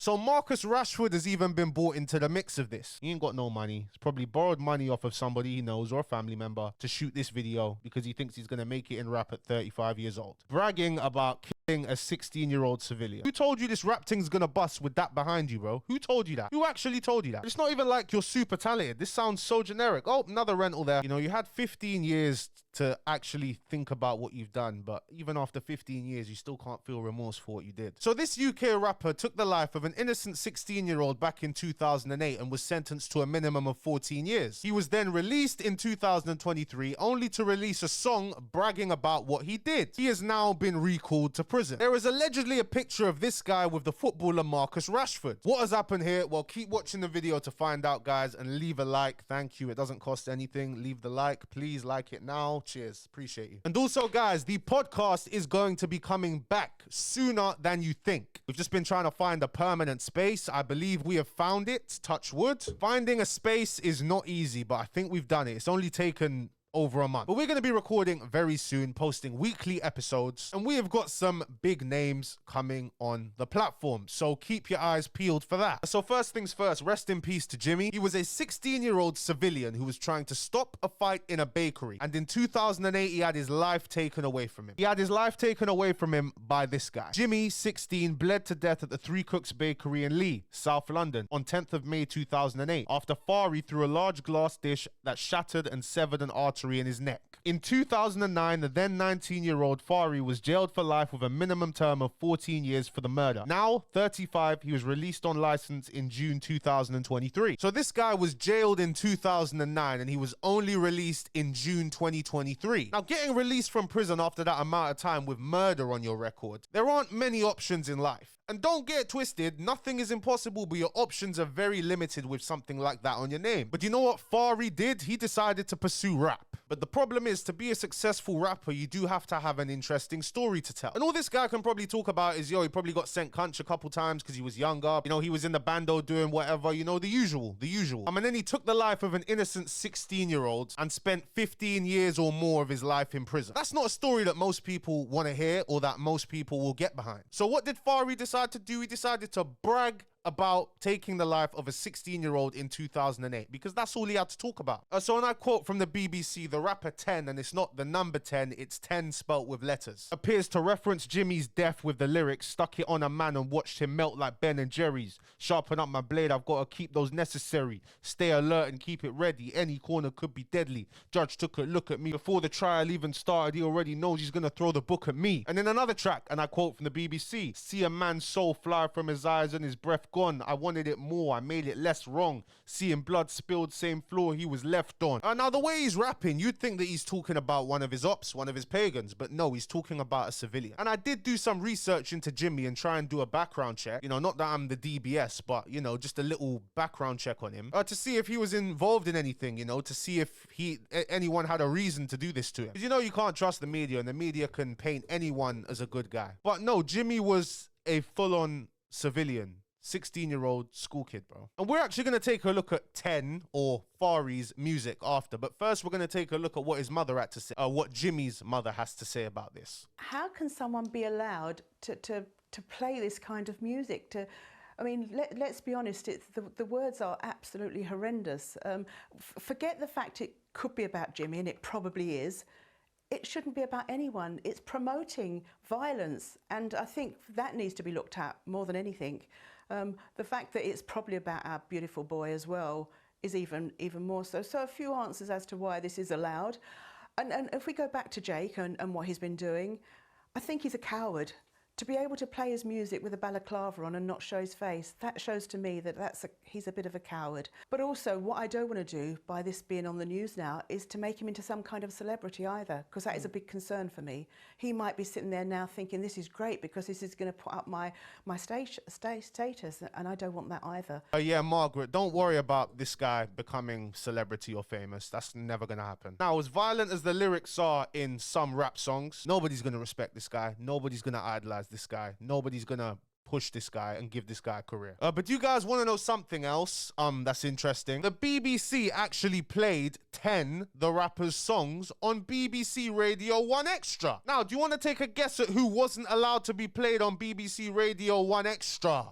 So Marcus Rashford has even been brought into the mix of this. He ain't got no money. He's probably borrowed money off of somebody he knows or a family member to shoot this video because he thinks he's going to make it in rap at 35 years old. Bragging about killing a 16-year-old civilian. Who told you this rap thing's going to bust with that behind you, bro? Who told you that? Who actually told you that? It's not even like you're super talented. This sounds so generic. Oh, another rental there. You know, you had 15 years to actually think about what you've done, but even after 15 years, you still can't feel remorse for what you did. So this UK rapper took the life of an innocent 16-year-old back in 2008 and was sentenced to a minimum of 14 years. He was then released in 2023, only to release a song bragging about what he did. He has now been recalled to prison. There is allegedly a picture of this guy with the footballer Marcus Rashford. What has happened here? Well, keep watching the video to find out, guys, and leave a like. Thank you. It doesn't cost anything. Leave the like. Please like it now. Cheers. Appreciate you. And also, guys, the podcast is going to be coming back sooner than you think. We've just been trying to find a permanent space. I believe we have found it. Touch wood. Finding a space is not easy, but I think we've done it. It's only taken over a month. But we're going to be recording very soon, posting weekly episodes, and we have got some big names coming on the platform, so keep your eyes peeled for that. So first things first, rest in peace to Jimmy. He was a 16-year-old civilian who was trying to stop a fight in a bakery, and in 2008 he had his life taken away from him. He had his life taken away from him by this guy. Jimmy, 16, bled to death at the Three Cooks Bakery in Lee, South London, on 10th of May 2008 after Fari threw a large glass dish that shattered and severed an artery in his neck. In 2009, the then 19-year-old Fari was jailed for life with a minimum term of 14 years for the murder. Now, 35, he was released on license in June 2023. So this guy was jailed in 2009 and he was only released in June 2023. Now, getting released from prison after that amount of time with murder on your record, there aren't many options in life. And don't get it twisted, nothing is impossible, but your options are very limited with something like that on your name. But you know what Fari did? He decided to pursue rap. But the problem is, to be a successful rapper, you do have to have an interesting story to tell. And all this guy can probably talk about is, yo, he probably got sent cunch a couple times because he was younger. You know, he was in the bando doing whatever, you know, the usual. And then he took the life of an innocent 16-year-old and spent 15 years or more of his life in prison. That's not a story that most people want to hear or that most people will get behind. So what did Fari decide to do? He decided to brag about taking the life of a 16-year-old in 2008 because that's all he had to talk about. So when I quote from the BBC, the rapper 10, and it's not the number 10, it's 10 spelt with letters, appears to reference Jimmy's death with the lyrics, stuck it on a man and watched him melt like Ben and Jerry's. Sharpen up my blade, I've got to keep those necessary. Stay alert and keep it ready. Any corner could be deadly. Judge took a look at me. Before the trial even started, he already knows he's going to throw the book at me. And in another track, and I quote from the BBC, see a man's soul fly from his eyes and his breath gone. I wanted it more, I made it less wrong. Seeing blood spilled, same floor he was left on. Now the way he's rapping, you'd think that he's talking about one of his ops, one of his pagans, but no, he's talking about a civilian. And I did do some research into Jimmy and try and do a background check. You know, not that I'm the DBS, but, you know, just a little background check on him to see if he was involved in anything, you know, to see if anyone had a reason to do this to him. Because, you know, you can't trust the media, and the media can paint anyone as a good guy. But no, Jimmy was a full-on civilian. 16-year-old school kid, bro. And we're actually going to take a look at 10 or Fari's music after. But first, we're going to take a look at what his mother had to say, what Jimmy's mother has to say about this. How can someone be allowed to play this kind of music? I mean, let's be honest, the words are absolutely horrendous. Forget the fact it could be about Jimmy, and it probably is. It shouldn't be about anyone. It's promoting violence, and I think that needs to be looked at more than anything. The fact that it's probably about our beautiful boy as well is even more so. So a few answers as to why this is allowed. And if we go back to Jake and what he's been doing, I think he's a coward. To be able to play his music with a balaclava on and not show his face, that shows to me that he's a bit of a coward. But also, what I don't want to do by this being on the news now is to make him into some kind of celebrity either, because that is a big concern for me. He might be sitting there now thinking this is great because this is going to put up my status, and I don't want that either. Yeah, Margaret, don't worry about this guy becoming celebrity or famous. That's never going to happen. Now, as violent as the lyrics are in some rap songs, nobody's going to respect this guy. Nobody's going to idolize this guy. Nobody's gonna push this guy and give this guy a career. But you guys want to know something else that's interesting? The BBC actually played 10 the rapper's songs on BBC Radio 1 Extra. Now, do you want to take a guess at who wasn't allowed to be played on BBC Radio 1 Extra?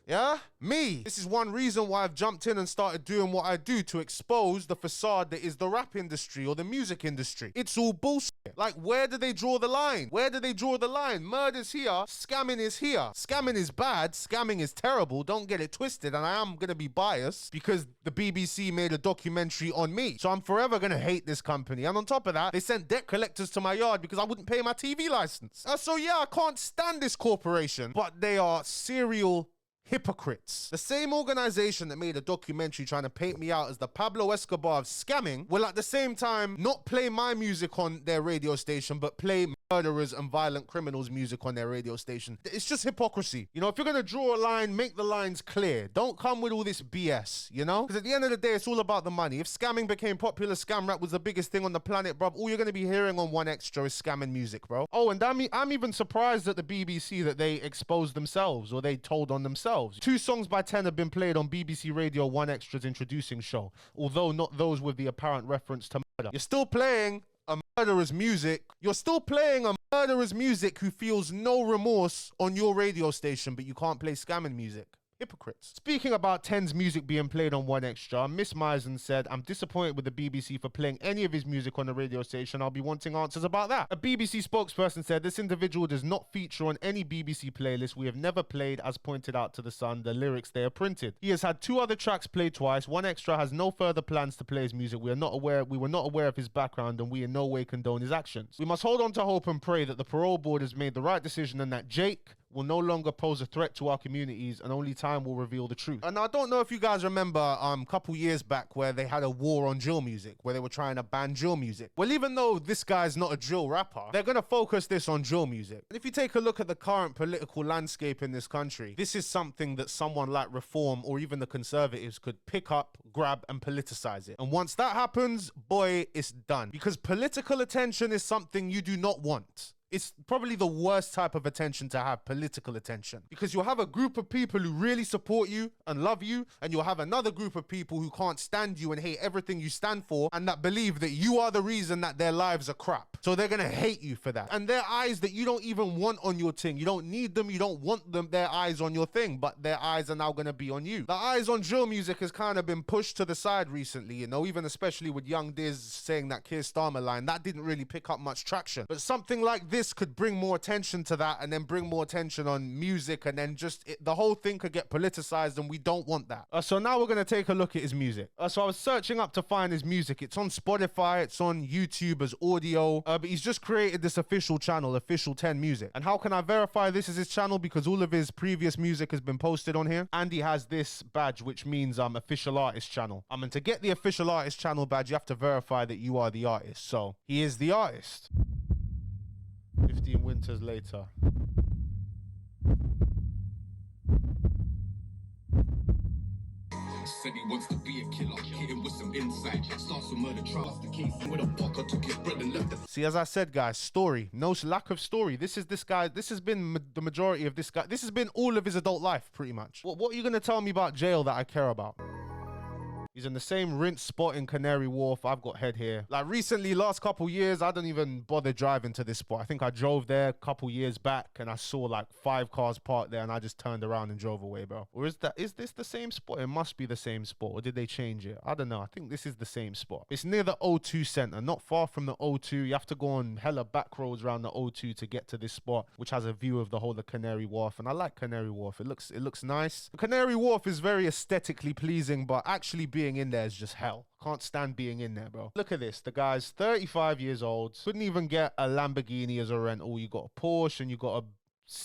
Yeah? Me. This is one reason why I've jumped in and started doing what I do, to expose the facade that is the rap industry or the music industry. It's all bullshit. Like, where do they draw the line? Where do they draw the line? Murder's here, scamming is here. Scamming is bad, scamming is terrible, don't get it twisted, and I am gonna be biased because the BBC made a documentary on me. So I'm forever gonna hate this company. And on top of that, they sent debt collectors to my yard because I wouldn't pay my TV license. So yeah, I can't stand this corporation, but they are serial hypocrites. The same organization that made a documentary trying to paint me out as the Pablo Escobar of scamming will at the same time not play my music on their radio station, but play murderers and violent criminals music on their radio station. It's just hypocrisy. You know, if you're gonna draw a line, make the lines clear. Don't come with all this BS, you know? Because at the end of the day, it's all about the money. If scamming became popular, scam rap was the biggest thing on the planet, bruv, all you're gonna be hearing on One Extra is scamming music, bro. Oh, and I'm even surprised at the BBC that they exposed themselves, or they told on themselves. 2 songs by 10 have been played on BBC Radio 1 Extra's introducing show, although not those with the apparent reference to murder. You're still playing a murderer's music. You're still playing a murderer's music who feels no remorse on your radio station, but you can't play scamming music. Hypocrites. Speaking about Ten's music being played on One Extra, Miss Misen said, "I'm disappointed with the BBC for playing any of his music on the radio station. I'll be wanting answers about that." A BBC spokesperson said, "This individual does not feature on any BBC playlist. We have never played, as pointed out to The Sun, the lyrics they are printed. He has had 2 other tracks played twice. One Extra has no further plans to play his music. We were not aware of his background, and we in no way condone his actions. We must hold on to hope and pray that the parole board has made the right decision and that Jake will no longer pose a threat to our communities, and only time will reveal the truth." And I don't know if you guys remember a couple years back where they had a war on drill music, where they were trying to ban drill music. Well, even though this guy's not a drill rapper, they're going to focus this on drill music. And if you take a look at the current political landscape in this country, this is something that someone like Reform or even the Conservatives could pick up, grab, and politicize it. And once that happens, boy, it's done. Because political attention is something you do not want. It's probably the worst type of attention to have, political attention. Because you'll have a group of people who really support you and love you, and you'll have another group of people who can't stand you and hate everything you stand for, and that believe that you are the reason that their lives are crap. So they're gonna hate you for that. And their eyes that you don't even want on your thing. You don't need them, you don't want them, their eyes on your thing, but their eyes are now gonna be on you. The eyes on drill music has kind of been pushed to the side recently, you know, even especially with Young Diz saying that Keir Starmer line, that didn't really pick up much traction. But something like this could bring more attention to that, and then bring more attention on music, and then the whole thing could get politicized, and we don't want that. So now we're going to take a look at his music. So I was searching up to find his music. It's on Spotify, it's on YouTube as audio, but he's just created this official channel, Official 10 Music. And how can I verify this is his channel? Because all of his previous music has been posted on here, and he has this badge, which means official artist channel. And to get the official artist channel badge, you have to verify that you are the artist. So he is the artist. 15 winters later. Said he wants to be a killer, hit him with some insight. Starts with murder trials, the case with a poker, took his bread and left the... See, as I said, guys, story. No lack of story. This guy, this has been the majority of this guy. This has been all of his adult life, pretty much. What are you going to tell me about jail that I care about? He's in the same rinse spot in Canary Wharf. I've got head here. Like recently, last couple years, I don't even bother driving to this spot. I think I drove there a couple years back and I saw like 5 cars parked there and I just turned around and drove away, bro. Or is this the same spot? It must be the same spot. Or did they change it? I don't know. I think this is the same spot. It's near the O2 Center, not far from the O2. You have to go on hella back roads around the O2 to get to this spot, which has a view of the whole of Canary Wharf. And I like Canary Wharf. It looks nice. Canary Wharf is very aesthetically pleasing, but actually being in there is just hell. Can't stand being in there, bro. Look at this. The guy's 35 years old. Couldn't even get a Lamborghini as a rental. You got a Porsche and you got a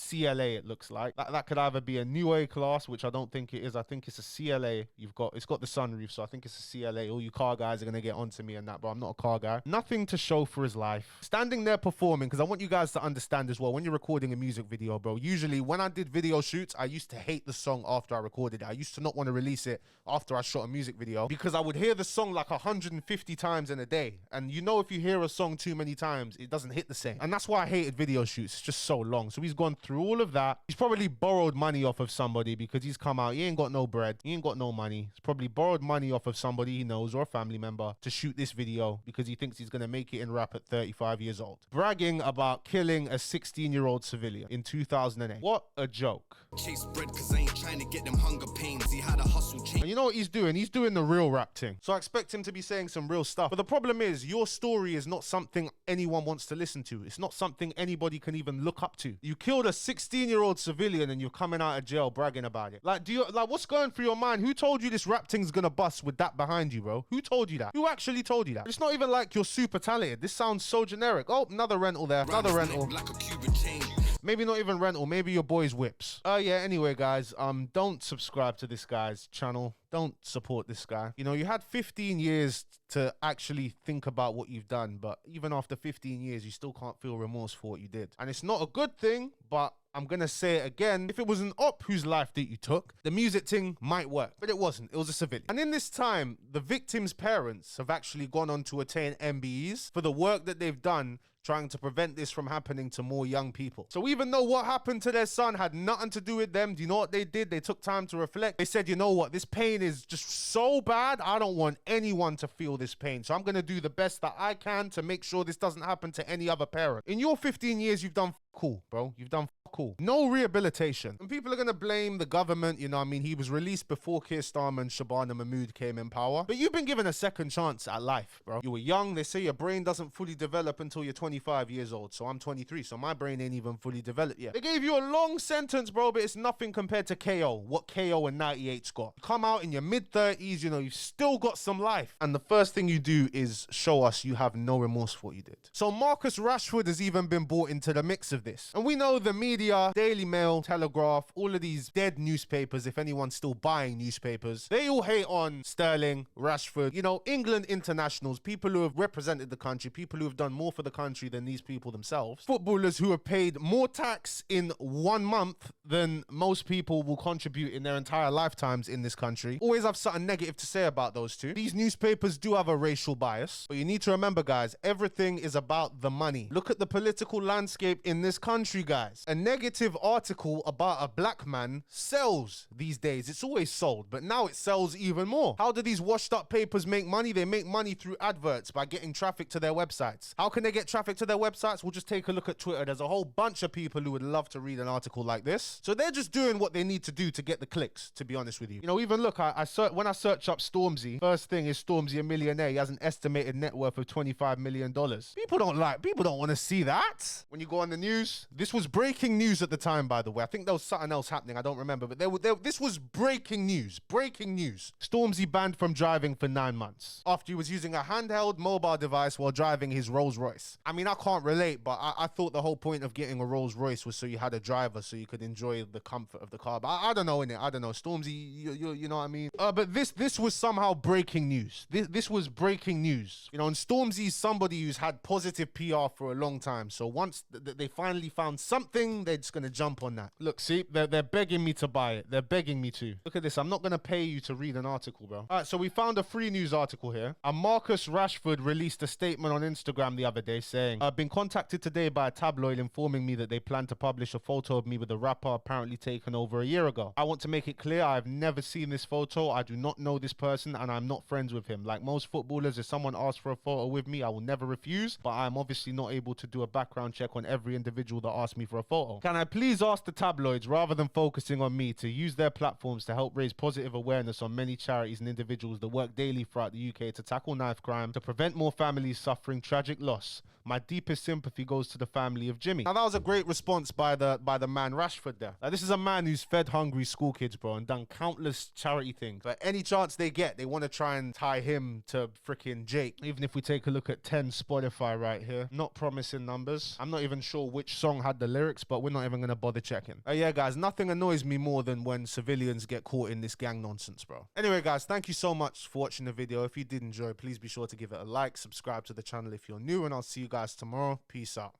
CLA, it looks like. That could either be a new A class, which I don't think it is. I think it's a CLA. It's got the sunroof, so I think it's a CLA. All you car guys are going to get onto me and that, but I'm not a car guy. Nothing to show for his life. Standing there performing, because I want you guys to understand as well, when you're recording a music video, bro, usually when I did video shoots, I used to hate the song after I recorded it. I used to not want to release it after I shot a music video because I would hear the song like 150 times in a day. And you know, if you hear a song too many times, it doesn't hit the same. And that's why I hated video shoots. It's just so long. So he's gone gone through all of that. He's probably borrowed money off of somebody because he's come out. He ain't got no bread. He ain't got no money. He's probably borrowed money off of somebody he knows or a family member to shoot this video because he thinks he's going to make it in rap at 35 years old. Bragging about killing a 16-year-old civilian in 2008. What a joke. Chase bread cause I ain't trying to get them hunger pains. He had a hustle chain. And you know what he's doing? He's doing the real rap thing. So I expect him to be saying some real stuff. But the problem is your story is not something anyone wants to listen to. It's not something anybody can even look up to. You killed a 16-year-old civilian and you're coming out of jail bragging about it. Like, what's going through your mind? Who told you this rap thing's gonna bust with that behind you, bro? Who told you that? Who actually told you that? It's not even like you're super talented. This sounds so generic. Oh, another rental there. Another rental. Like a Cuban chain. Maybe not even rental. Maybe your boy's whips. Yeah, anyway, guys, don't subscribe to this guy's channel. Don't support this guy. You know, you had 15 years to actually think about what you've done, but even after 15 years, you still can't feel remorse for what you did. And it's not a good thing, but I'm gonna say it again. If it was an op whose life that you took, the music thing might work, but it wasn't. It was a civilian. And in this time, the victim's parents have actually gone on to attain MBEs for the work that they've done trying to prevent this from happening to more young people. So even though what happened to their son had nothing to do with them, do you know what they did? They took time to reflect. They said, you know what? This pain is just so bad. I don't want anyone to feel this pain. So I'm going to do the best that I can to make sure this doesn't happen to any other parent. In your 15 years, you've done cool, bro. You've done cool. No rehabilitation. And people are going to blame the government. You know what I mean? He was released before Keir Starmer and Shabana Mahmood came in power. But you've been given a second chance at life, bro. You were young. They say your brain doesn't fully develop until you're 25 years old. So I'm 23. So my brain ain't even fully developed yet. They gave you a long sentence, bro, but it's nothing compared to KO. What KO and 98's got. You come out in your mid-30s, you know, you've still got some life. And the first thing you do is show us you have no remorse for what you did. So Marcus Rashford has even been brought into the mix of this. And we know the media, Daily Mail, Telegraph, all of these dead newspapers, if anyone's still buying newspapers, they all hate on Sterling, Rashford, you know, England internationals, people who have represented the country, people who have done more for the country than these people themselves, footballers who have paid more tax in 1 month than most people will contribute in their entire lifetimes in this country. Always have something negative to say about those two. These newspapers do have a racial bias, but you need to remember, guys, everything is about the money. Look at the political landscape in this country, guys. A negative article about a black man sells these days. It's always sold, but now it sells even more. How do these washed up papers make money? They make money through adverts by getting traffic to their websites. How can they get traffic to their websites? We'll just take a look at Twitter. There's a whole bunch of people who would love to read an article like this. So they're just doing what they need to do to get the clicks, to be honest with you. You know, even look, when I search up Stormzy, first thing is Stormzy a millionaire. He has an estimated net worth of $25 million. People don't want to see that. When you go on the news, this was breaking news at the time, by the way. I think there was something else happening. I don't remember, but this was breaking news. Breaking news. Stormzy banned from driving for 9 months after he was using a handheld mobile device while driving his Rolls Royce. I mean, I can't relate, but I thought the whole point of getting a Rolls Royce was so you had a driver so you could enjoy the comfort of the car. But I don't know, innit? I don't know. Stormzy, you know what I mean? But this was somehow breaking news. This was breaking news. You know, and Stormzy's somebody who's had positive PR for a long time. So once they finally found something, they're just going to jump on that. Look, see, they're begging me to buy it. They're begging me to. Look at this. I'm not going to pay you to read an article, bro. All right, so we found a free news article here. And Marcus Rashford released a statement on Instagram the other day saying, I've been contacted today by a tabloid informing me that they plan to publish a photo of me with a rapper apparently taken over a year ago. I want to make it clear I've never seen this photo. I do not know this person and I'm not friends with him. Like most footballers, if someone asks for a photo with me, I will never refuse, but I'm obviously not able to do a background check on every individual that asks me for a photo. Can I please ask the tabloids, rather than focusing on me, to use their platforms to help raise positive awareness on many charities and individuals that work daily throughout the UK to tackle knife crime, to prevent more families suffering tragic loss? My deepest sympathy goes to the family of Jimmy. Now that was a great response by the man Rashford there. This is a man who's fed hungry school kids, bro, and done countless charity things. But any chance they get, they want to try and tie him to freaking Jake. Even if we take a look at 10 Spotify right here, not promising numbers. I'm not even sure which song had the lyrics, but we're not even going to bother checking. Yeah, guys, nothing annoys me more than when civilians get caught in this gang nonsense, bro. Anyway, guys, thank you so much for watching the video. If you did enjoy, please be sure to give it a like, subscribe to the channel if you're new, and I'll see you guys tomorrow. Peace out.